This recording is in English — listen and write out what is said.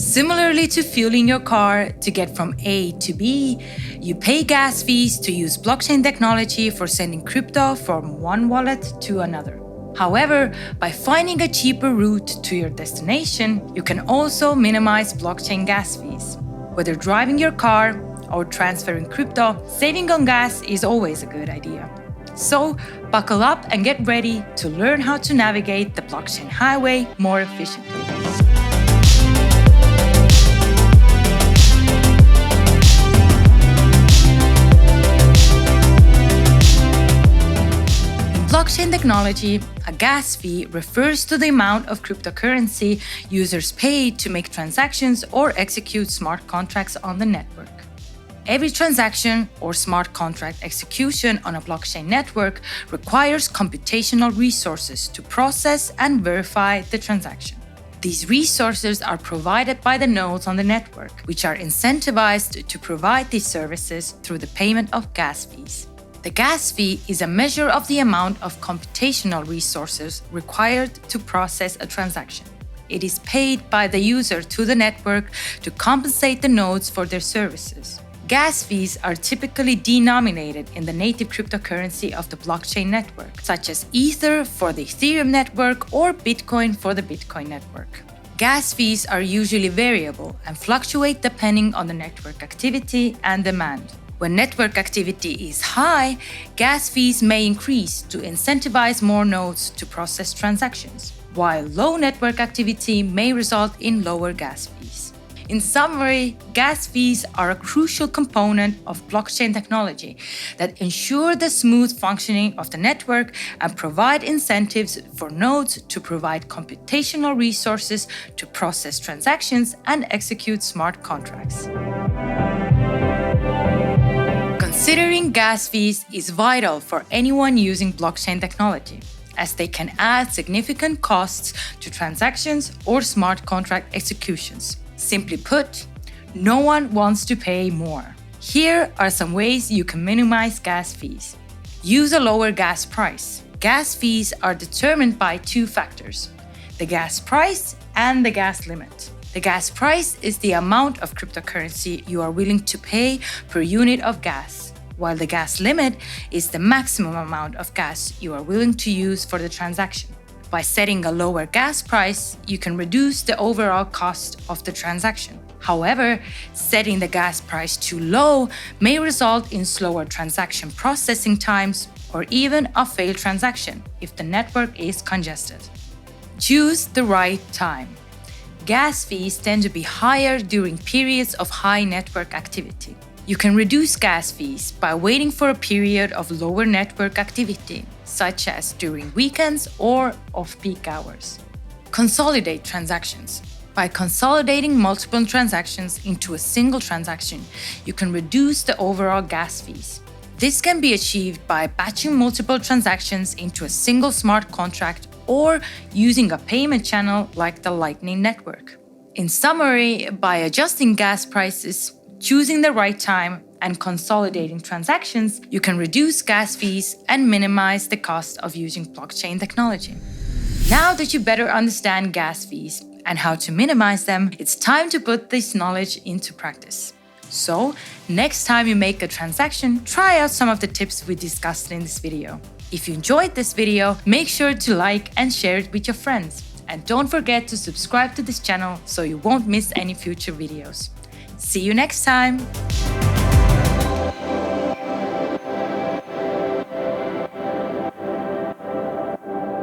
Similarly to fueling your car to get from A to B, you pay gas fees to use blockchain technology for sending crypto from one wallet to another. However, by finding a cheaper route to your destination, you can also minimize blockchain gas fees. Whether driving your car or transferring crypto, saving on gas is always a good idea. So, buckle up and get ready to learn how to navigate the blockchain highway more efficiently. Blockchain technology, a gas fee refers to the amount of cryptocurrency users pay to make transactions or execute smart contracts on the network. Every transaction or smart contract execution on a blockchain network requires computational resources to process and verify the transaction. These resources are provided by the nodes on the network, which are incentivized to provide these services through the payment of gas fees. The gas fee is a measure of the amount of computational resources required to process a transaction. It is paid by the user to the network to compensate the nodes for their services. Gas fees are typically denominated in the native cryptocurrency of the blockchain network, such as Ether for the Ethereum network or Bitcoin for the Bitcoin network. Gas fees are usually variable and fluctuate depending on the network activity and demand. When network activity is high, gas fees may increase to incentivize more nodes to process transactions, while low network activity may result in lower gas fees. In summary, gas fees are a crucial component of blockchain technology that ensure the smooth functioning of the network and provide incentives for nodes to provide computational resources to process transactions and execute smart contracts. Considering gas fees is vital for anyone using blockchain technology, as they can add significant costs to transactions or smart contract executions. Simply put, no one wants to pay more. Here are some ways you can minimize gas fees. Use a lower gas price. Gas fees are determined by two factors: the gas price and the gas limit. The gas price is the amount of cryptocurrency you are willing to pay per unit of gas, while the gas limit is the maximum amount of gas you are willing to use for the transaction. By setting a lower gas price, you can reduce the overall cost of the transaction. However, setting the gas price too low may result in slower transaction processing times or even a failed transaction if the network is congested. Choose the right time. Gas fees tend to be higher during periods of high network activity. You can reduce gas fees by waiting for a period of lower network activity, such as during weekends or off-peak hours. Consolidate transactions. By consolidating multiple transactions into a single transaction, you can reduce the overall gas fees. This can be achieved by batching multiple transactions into a single smart contract or using a payment channel like the Lightning Network. In summary, by adjusting gas prices, choosing the right time, and consolidating transactions, you can reduce gas fees and minimize the cost of using blockchain technology. Now that you better understand gas fees and how to minimize them, it's time to put this knowledge into practice. So, next time you make a transaction, try out some of the tips we discussed in this video. If you enjoyed this video, make sure to like and share it with your friends. And don't forget to subscribe to this channel so you won't miss any future videos. See you next time!